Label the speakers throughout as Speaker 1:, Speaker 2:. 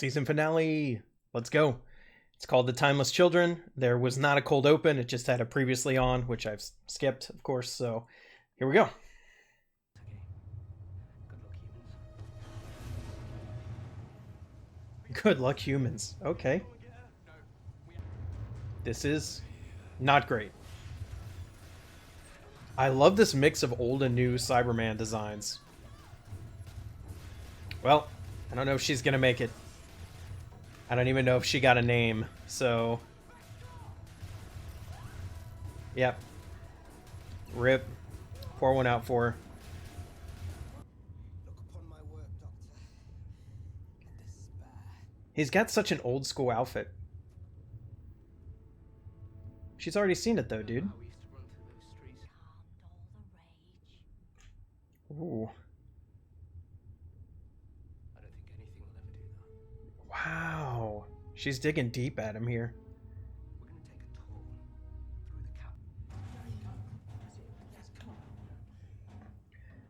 Speaker 1: Season finale. Let's go. It's called The Timeless Children. There was not a cold open. It just had a previously on, which I've skipped, of course. So here we go. Good luck, humans. Okay. This is not great. I love this mix of old and new Cyberman designs. Well, I don't know if she's going to make it. I don't even know if she got a name, so... Yep. Rip. Pour one out for her. He's got such an old school outfit. She's already seen it though, dude. Ooh. Wow. She's digging deep at him here.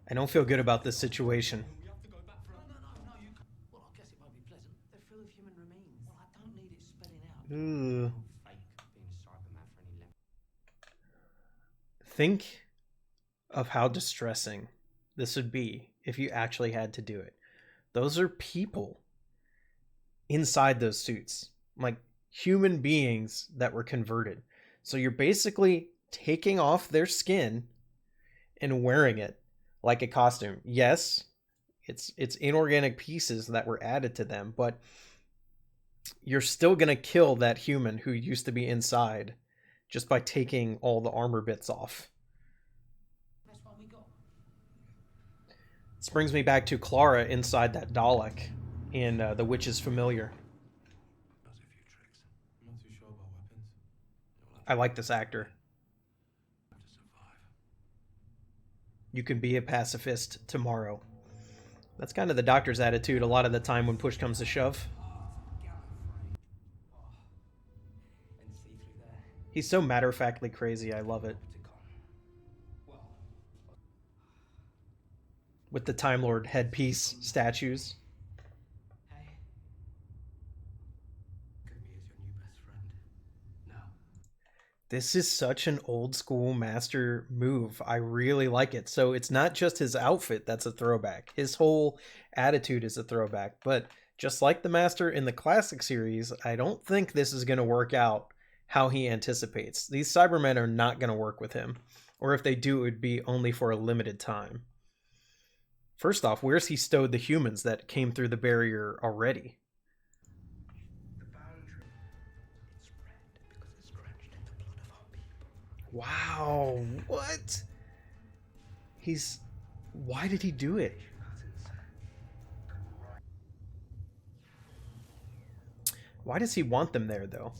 Speaker 1: I don't feel good about this situation. Ooh. Think of how distressing this would be if you actually had to do it. Those are people inside those suits, like human beings that were converted. So you're basically taking off their skin and wearing it like a costume. Yes, it's inorganic pieces that were added to them, but you're still going to kill that human who used to be inside just by taking all the armor bits off. This brings me back to Clara inside that Dalek in The Witch's Familiar. I like this actor. You can be a pacifist tomorrow. That's kind of the Doctor's attitude a lot of the time when push comes to shove. He's so matter-of-factly crazy, I love it. With the Time Lord headpiece statues. This is such an old school master move. I really like it. So it's not just his outfit that's a throwback. His whole attitude is a throwback. But just like the master in the classic series, I don't think this is going to work out how he anticipates. These Cybermen are not going to work with him. Or if they do, it would be only for a limited time. First off, where's he stowed the humans that came through the barrier already? Wow, what? Why did he do it? Why does he want them there, though?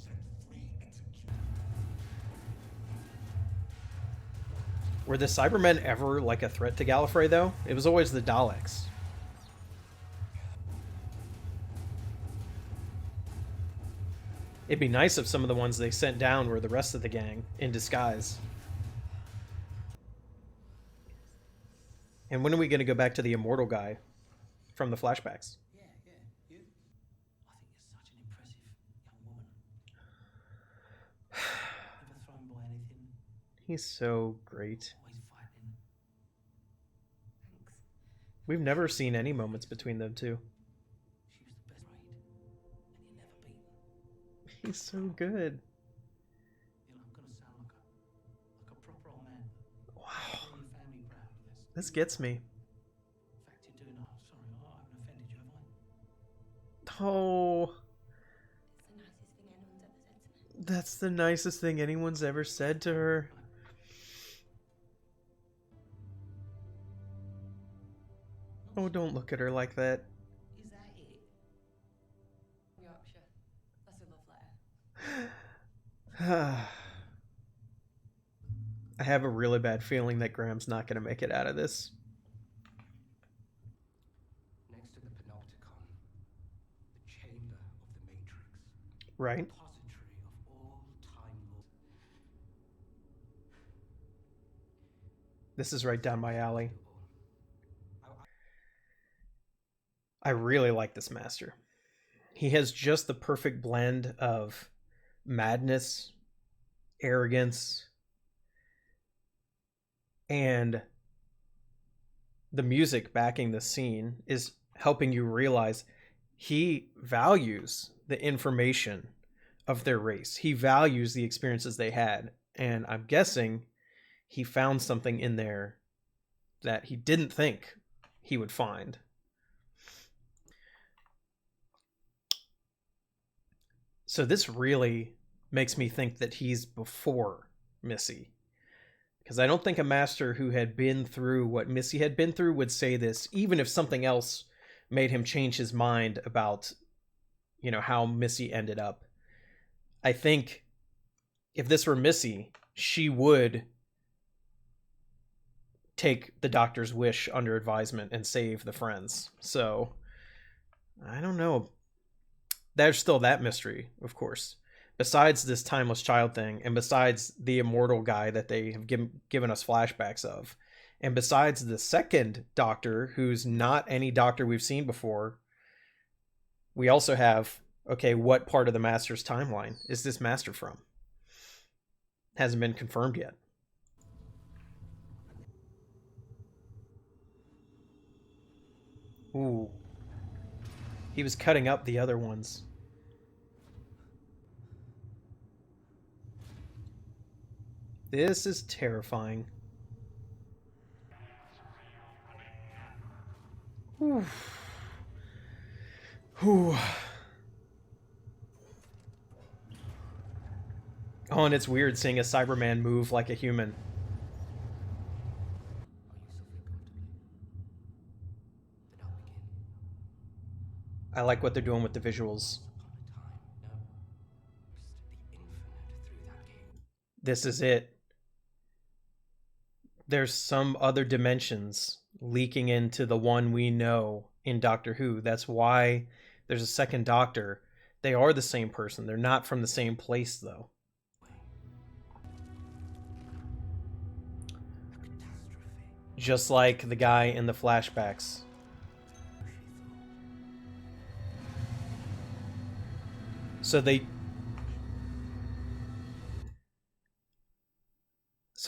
Speaker 1: Were the Cybermen ever like a threat to Gallifrey, though? It was always the Daleks. It'd be nice if some of the ones they sent down were the rest of the gang in disguise. And when are we going to go back to the immortal guy from the flashbacks?
Speaker 2: Yeah. You? I think you're such an impressive young woman. Never thrown by anything.
Speaker 1: He's so great.
Speaker 2: Always fighting. Thanks.
Speaker 1: We've never seen any moments between them two.
Speaker 2: She was the best raid, and you never beat them.
Speaker 1: He's so good.
Speaker 2: You know, I'm gonna sound like a proper old man.
Speaker 1: Wow.
Speaker 2: Doing your family proud.
Speaker 1: This gets me.
Speaker 2: In fact, you're doing. Oh, sorry, I haven't offended you, have I?
Speaker 1: Oh. That's the nicest thing anyone's ever said to her. Oh, don't look at her like that.
Speaker 3: Is that it? Yorkshire. That's a love letter.
Speaker 1: I have a really bad feeling that Graham's not going to make it out of this.
Speaker 2: Next to the Panopticon, the chamber of the Matrix.
Speaker 1: Right?
Speaker 2: Repository of all Time Lords.
Speaker 1: This is right down my alley. I really like this master. he has just the perfect blend of madness, arrogance, and the music backing the scene is helping you realize he values the information of their race. He values the experiences they had. And I'm guessing he found something in there that he didn't think he would find. So this really makes me think that he's before Missy. Because I don't think a master who had been through what Missy had been through would say this, even if something else made him change his mind about, how Missy ended up. I think if this were Missy, she would take the doctor's wish under advisement and save the friends. So, I don't know. There's still that mystery, of course. Besides this timeless child thing, and besides the immortal guy that they have given us flashbacks of, and besides the second doctor, who's not any doctor we've seen before, we also have, okay, what part of the master's timeline is this master from? Hasn't been confirmed yet. Ooh. He was cutting up the other ones. This is terrifying. Whew. Whew. Oh, and it's weird seeing a Cyberman move like a human. I like what they're doing with the visuals. This is it. There's some other dimensions leaking into the one we know in Doctor Who. That's why there's a second Doctor. They are the same person. They're not from the same place, though. Just like the guy in the flashbacks. So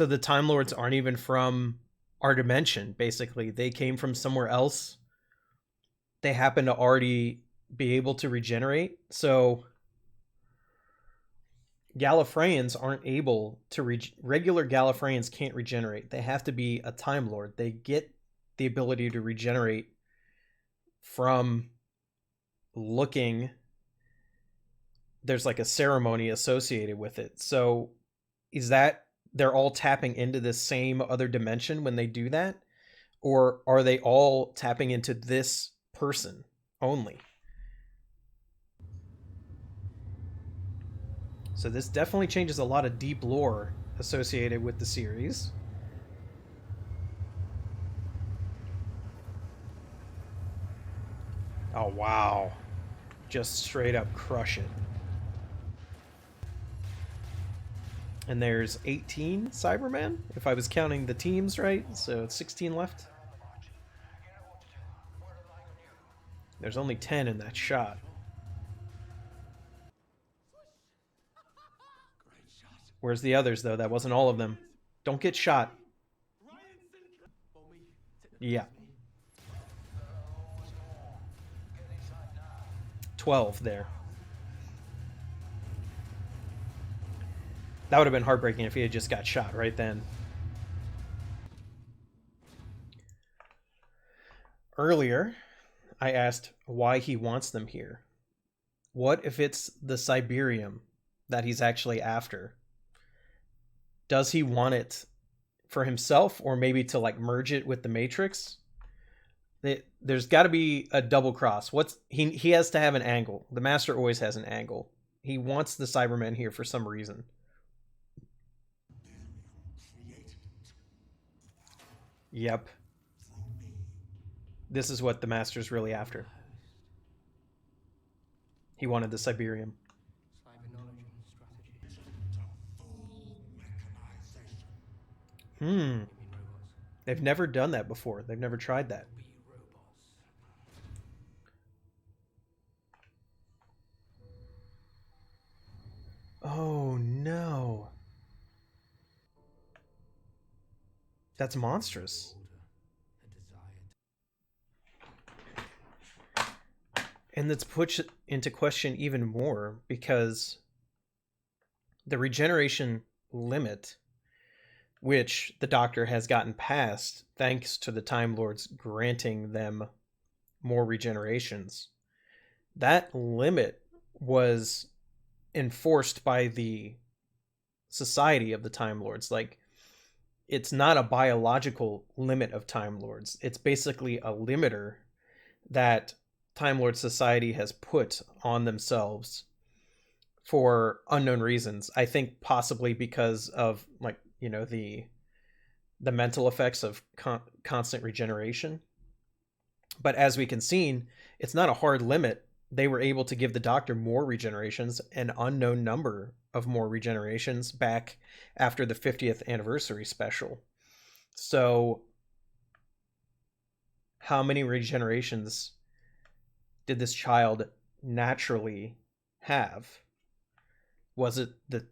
Speaker 1: the Time Lords aren't even from our dimension, basically. They came from somewhere else. They happen to already be able to regenerate. So Gallifreyans aren't able to regular Gallifreyans can't regenerate. They have to be a Time Lord. They get the ability to regenerate from looking. There's like a ceremony associated with it. So is that they're all tapping into this same other dimension when they do that? Or are they all tapping into this person only? So this definitely changes a lot of deep lore associated with the series. Oh, wow. Just straight up crush it. And there's 18 Cybermen, if I was counting the teams right, so it's 16 left. There's only 10 in that shot. Where's the others, though? That wasn't all of them. Don't get shot. Yeah. 12 there. That would have been heartbreaking if he had just got shot right then. Earlier, I asked why he wants them here. What if it's the Cyberium that he's actually after? Does he want it for himself, or maybe to like merge it with the Matrix? There's got to be a double cross. He has to have an angle. The Master always has an angle. He wants the Cybermen here for some reason. Yep. This is what the Master's really after. He wanted the Cyberium. They've never done that before. They've never tried that. That's monstrous. And that's put into question even more because the regeneration limit, which the Doctor has gotten past thanks to the Time Lords granting them more regenerations, that limit was enforced by the society of the Time Lords. Like, it's not a biological limit of Time Lords. It's basically a limiter that Time Lord society has put on themselves for unknown reasons. I think possibly because of, like, you know, the mental effects of constant regeneration. But as we can see, it's not a hard limit. They were able to give the Doctor more regenerations, an unknown number of more regenerations back after the 50th anniversary special. So how many regenerations did this child naturally have? Was it the,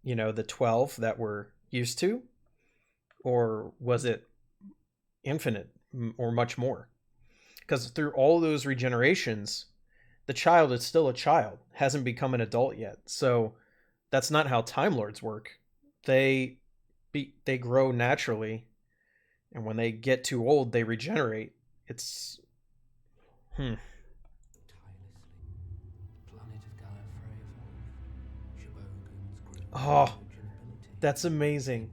Speaker 1: you know, the 12 that we're used to, or was it infinite or much more? Because through all those regenerations, the child is still a child, hasn't become an adult yet. So that's not how Time Lords work. They grow naturally, and when they get too old, they regenerate. It's Oh, that's amazing.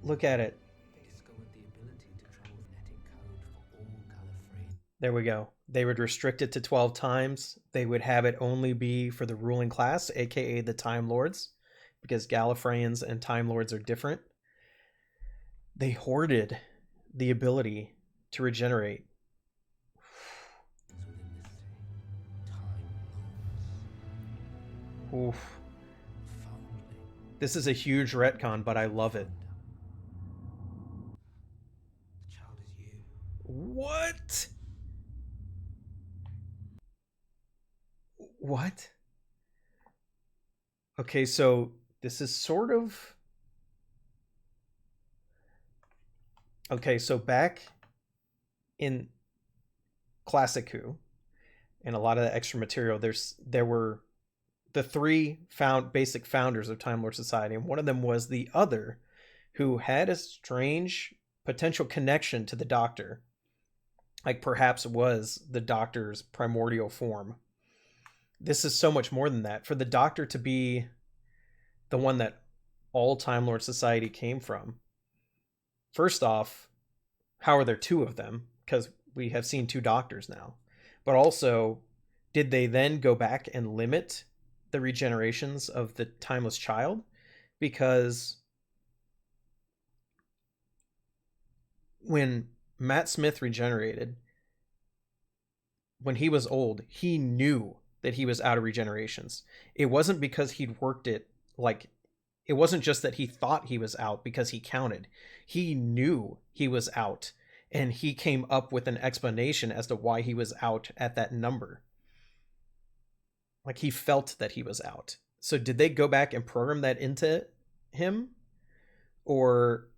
Speaker 1: Look at it. There we go. They would restrict it to 12 times. They would have it only be for the ruling class, aka the Time Lords, because Gallifreyans and Time Lords are different. They hoarded the ability to regenerate. Oof. This is a huge retcon, but I love it.
Speaker 2: The child is you.
Speaker 1: What? What? Okay, so this is sort of... Okay, so back in Classic Who, and a lot of the extra material, there were the three basic founders of Time Lord Society, and one of them was the other, who had a strange potential connection to the Doctor, like perhaps was the Doctor's primordial form. This is so much more than that. For the Doctor to be the one that all Time Lord Society came from, first off, how are there two of them? Because we have seen two Doctors now. But also, did they then go back and limit the regenerations of the timeless child? Because when Matt Smith regenerated, when he was old, he knew that he was out of regenerations. It wasn't because he'd worked it, like, it wasn't just that he thought he was out because he counted. He knew he was out, and he came up with an explanation as to why he was out at that number. Like, he felt that he was out. So did they go back and program that into him? Or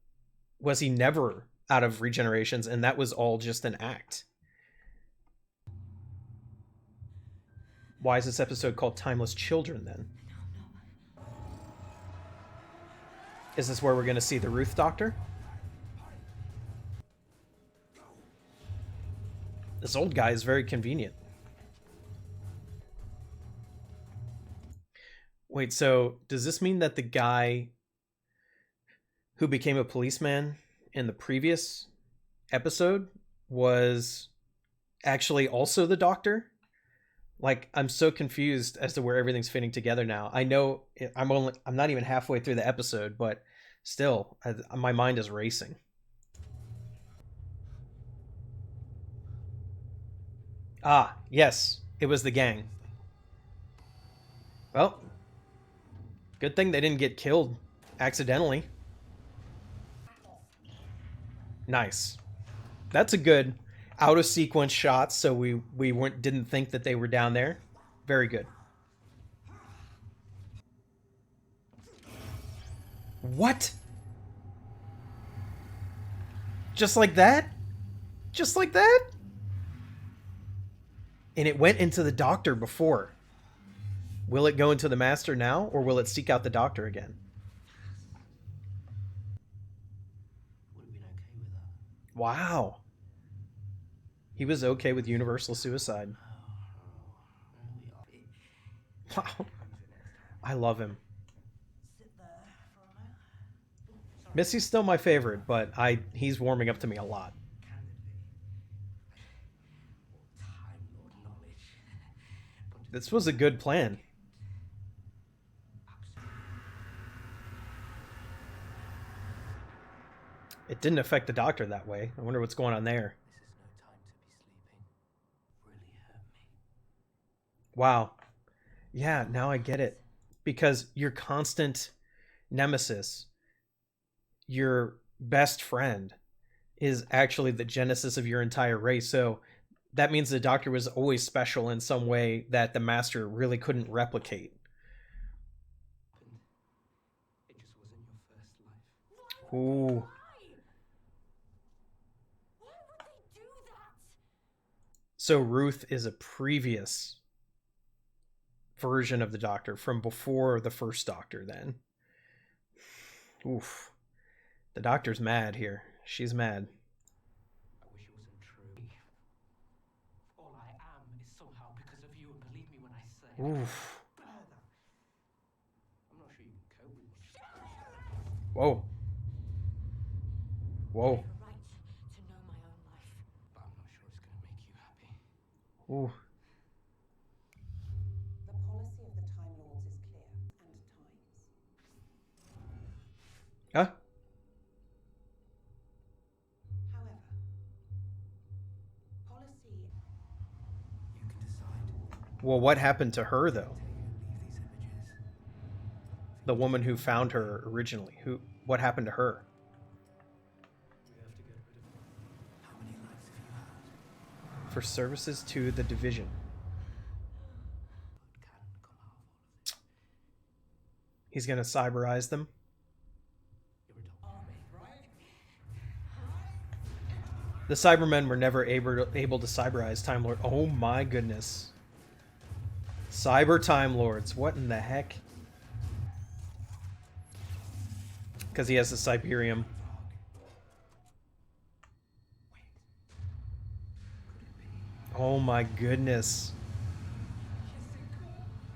Speaker 1: was he never out of regenerations and that was all just an act? Why is this episode called Timeless Children then? Is this where we're going to see the Ruth Doctor? This old guy is very convenient. Wait, so does this mean that the guy who became a policeman in the previous episode was actually also the Doctor? Like, I'm so confused as to where everything's fitting together now. I know I'm not even halfway through the episode, but still, my mind is racing. Ah, yes, it was the gang. Well, good thing they didn't get killed accidentally. Nice. That's a good out of sequence shot, so we didn't think that they were down there. Very good. What? Just like that? Just like that? And it went into the doctor before. Will it go into the master now, or will it seek out the doctor again?
Speaker 2: Would have been okay with that.
Speaker 1: Wow. He was okay with universal suicide. Wow. I love him.
Speaker 3: Sit there for a moment.
Speaker 1: Missy's still my favorite, but he's warming up to me a lot.
Speaker 2: Time Lord knowledge.
Speaker 1: This was a good plan. It didn't affect the doctor that way. I wonder what's going on there.
Speaker 2: This is no time to be sleeping. Really hurt me.
Speaker 1: Wow. Yeah, now I get it. Because your constant nemesis, your best friend, is actually the genesis of your entire race. So that means the doctor was always special in some way that the master really couldn't replicate.
Speaker 2: It just wasn't your first life.
Speaker 1: Ooh.
Speaker 3: Why would they do that?
Speaker 1: So Ruth is a previous version of the doctor from before the first doctor then. Oof. The doctor's mad here. She's mad.
Speaker 2: I wish it wasn't true. All I am is somehow because of you, and believe me when I say
Speaker 1: Oof.
Speaker 2: I'm not sure you can cope with what
Speaker 1: Whoa. Whoa.
Speaker 3: I have a right to know my own life.
Speaker 2: but I'm not sure it's going to make you happy.
Speaker 1: Ooh.
Speaker 4: The policy of the Time Lords is clear, and times.
Speaker 1: Huh?
Speaker 4: However, policy
Speaker 2: You can decide.
Speaker 1: Well, what happened to her though?
Speaker 2: Take and leave these images.
Speaker 1: The woman who found her originally. What happened to her?
Speaker 2: We have to get rid of them. How many lives have you had?
Speaker 1: For services to the division.
Speaker 2: What can come out of all of this?
Speaker 1: He's gonna cyberize them.
Speaker 2: You're a doctor.
Speaker 1: The Cybermen were never able to cyberize Time Lord. Oh my goodness. Cyber Time Lords. What in the heck? Because he has the Cyberium. Oh my goodness.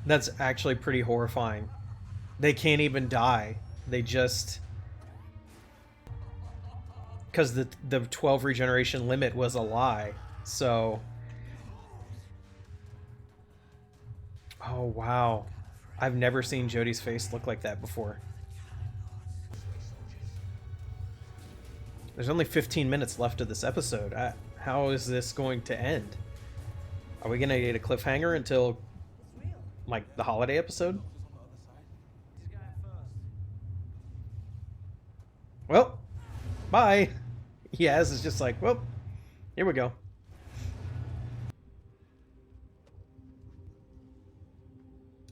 Speaker 1: That's actually pretty horrifying. They can't even die. They just... Because the 12 regeneration limit was a lie. So... Oh wow. I've never seen Jodie's face look like that before. There's only 15 minutes left of this episode. How is this going to end? Are we gonna get a cliffhanger until, like, the holiday episode? Well, bye. Yes, it's just like, well, here we go.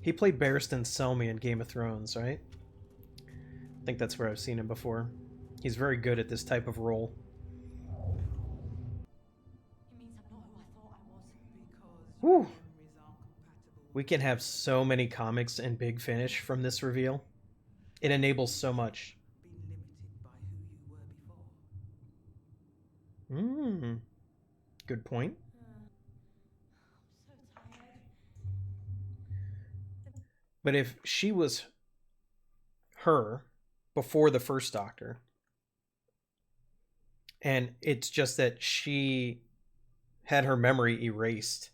Speaker 1: He played Barristan Selmy in Game of Thrones, right? I think that's where I've seen him before. He's very good at this type of role.
Speaker 3: It means I'm not who I thought I was.
Speaker 4: because
Speaker 1: Whew.
Speaker 4: your memories aren't compatible.
Speaker 1: We can have so many comics and Big Finish from this reveal. It enables so much.
Speaker 4: Been limited by who you were before.
Speaker 1: Good point.
Speaker 3: I'm so tired.
Speaker 1: But if she was her before the first Doctor, and it's just that she had her memory erased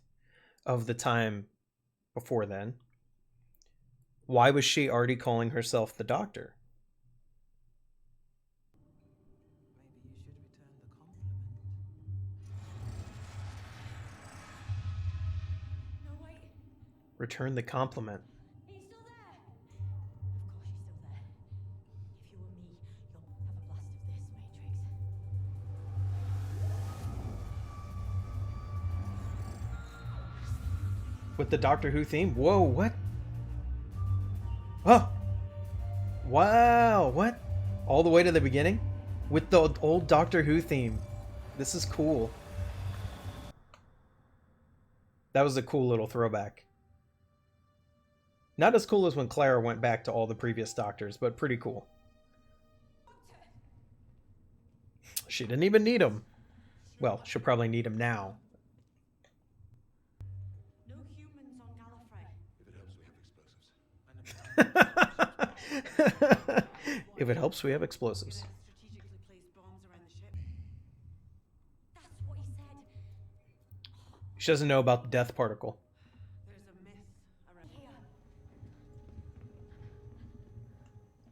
Speaker 1: of the time before then, why was she already calling herself the Doctor?
Speaker 4: Maybe you should return the compliment.
Speaker 3: No, wait.
Speaker 1: Return the compliment.
Speaker 3: He's still there. Of course he's still there. If you were me, you'll have a blast of this, Matrix.
Speaker 1: With the Doctor Who theme? Whoa, what? Oh! Wow, what? All the way to the beginning? with the old Doctor Who theme. This is cool. That was a cool little throwback. Not as cool as when Clara went back to all the previous Doctors, but pretty cool. She didn't even need him. Well, she'll probably need him now.
Speaker 3: No humans on Gallifrey.
Speaker 1: If it helps, we have explosives.
Speaker 4: Strategically placed bombs around the ship.
Speaker 3: That's what he said.
Speaker 1: She doesn't know about the death particle.
Speaker 4: There's a myth around
Speaker 3: Here.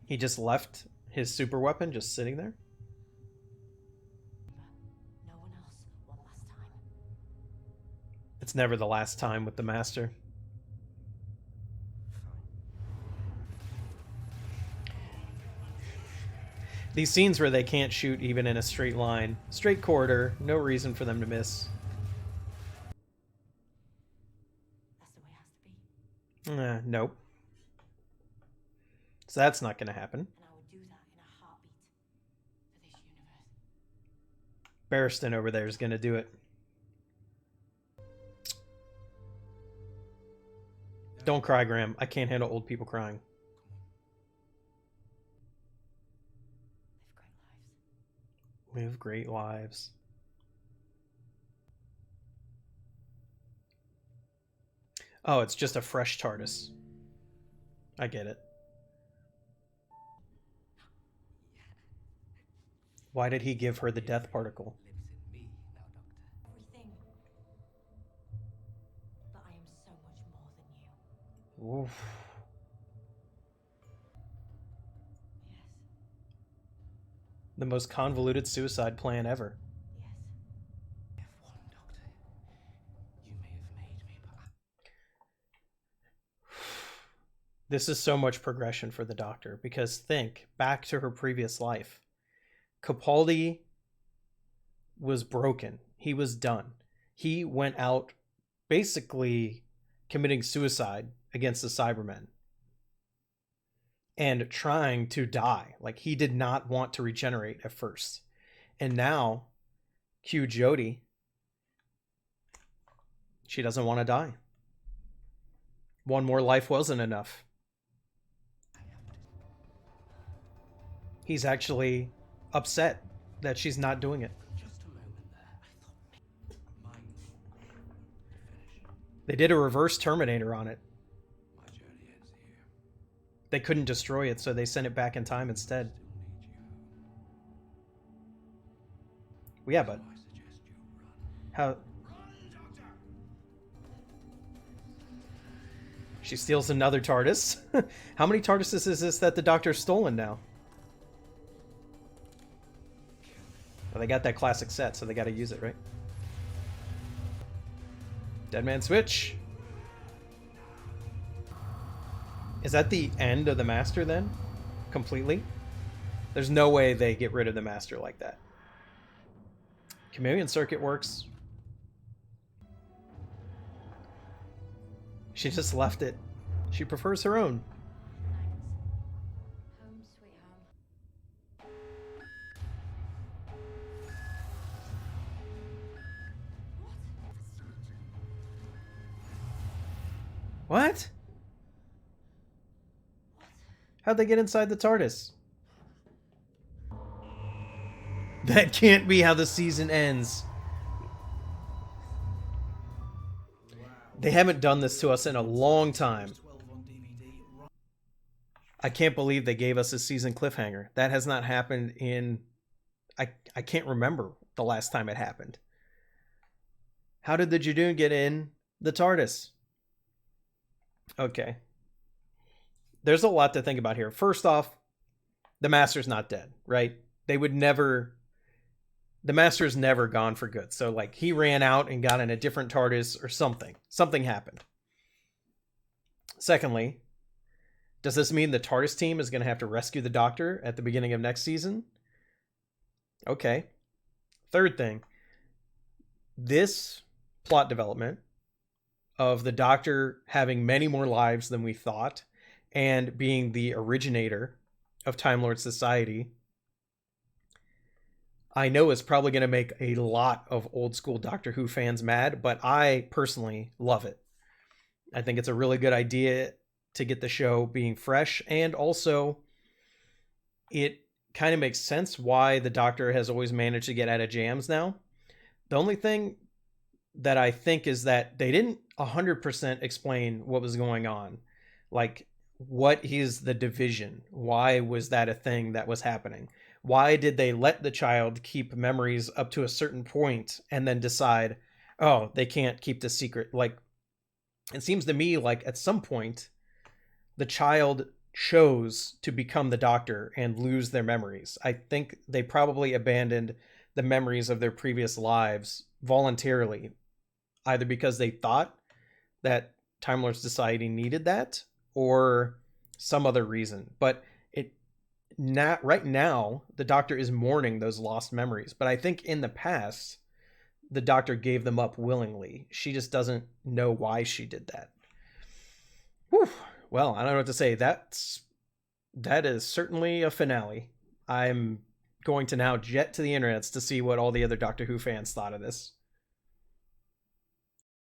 Speaker 1: He just left his super weapon just sitting there.
Speaker 3: No one else. One last time.
Speaker 1: It's never the last time with the Master. These scenes where they can't shoot even in a straight line, straight corridor, no reason for them to miss.
Speaker 3: That's the way it has to be.
Speaker 1: Nope. So that's not going to happen.
Speaker 3: And I would do that in a heartbeat for this universe.
Speaker 1: Barristan over there is going to do it. Don't cry, Graham. I can't handle old people crying.
Speaker 3: Live great lives.
Speaker 1: Live great lives. Oh, it's just a fresh TARDIS. I get it. Why did he give her the death particle?
Speaker 2: Lives in me now, Doctor.
Speaker 3: Everything. But I am so much more than you.
Speaker 1: Oof.
Speaker 3: Yes.
Speaker 1: The most convoluted suicide plan ever.
Speaker 3: Yes.
Speaker 2: F1, Doctor. You may have made me, but
Speaker 1: This is so much progression for the Doctor, because think back to her previous life. Capaldi was broken. He was done. He went out basically committing suicide against the Cybermen and trying to die. Like, he did not want to regenerate at first. And now, cue Jodie. She doesn't want to die. One more life wasn't enough. He's actually upset that she's not doing it.
Speaker 2: just a moment there. I thought mine finished.
Speaker 1: They did a reverse Terminator on it.
Speaker 2: My journey ends here.
Speaker 1: They couldn't destroy it, so they sent it back in time instead.
Speaker 2: Still need you.
Speaker 1: Well, yeah, but
Speaker 2: So I suggest you run.
Speaker 1: how...
Speaker 2: Run, Doctor!
Speaker 1: She steals another TARDIS. How many TARDISes is this that the Doctor's stolen now? Well, they got that classic set, so they got to use it, right? Dead Man Switch. Is that the end of the Master then? Completely? There's no way they get rid of the Master like that. Chameleon Circuit works. She just left it. She prefers her own.
Speaker 3: Home, sweet home.
Speaker 1: What? How'd they get inside the TARDIS? That can't be how the season ends. They haven't done this to us in a long time. I can't believe they gave us a season cliffhanger. That has not happened in... I can't remember the last time it happened. How did the Judoon get in the TARDIS? Okay. There's a lot to think about here. First off, the Master's not dead, right? They would never... The Master's never gone for good. So, like, he ran out and got in a different TARDIS or something. Something happened. Secondly, does this mean the TARDIS team is going to have to rescue the Doctor at the beginning of next season? Okay. Third thing, this plot development of the Doctor having many more lives than we thought and being the originator of Time Lord Society I know it's probably going to make a lot of old school Doctor Who fans mad, but I personally love it. I think it's a really good idea to get the show being fresh, and also it kind of makes sense why the Doctor has always managed to get out of jams now. The only thing that I think is that they didn't 100% explain what was going on. Like, what is the division? Why was that a thing that was happening? Why did they let the child keep memories up to a certain point and then decide, oh, they can't keep the secret? Like, it seems to me like at some point, the child chose to become the Doctor and lose their memories. I think they probably abandoned the memories of their previous lives voluntarily, either because they thought that Time Lord Society needed that or some other reason. But it not right now, the Doctor is mourning those lost memories. But I think in the past, the Doctor gave them up willingly. She just doesn't know why she did that. Whew. Well, I don't know what to say. That is certainly a finale. I'm going to now jet to the internets to see what all the other Doctor Who fans thought of this.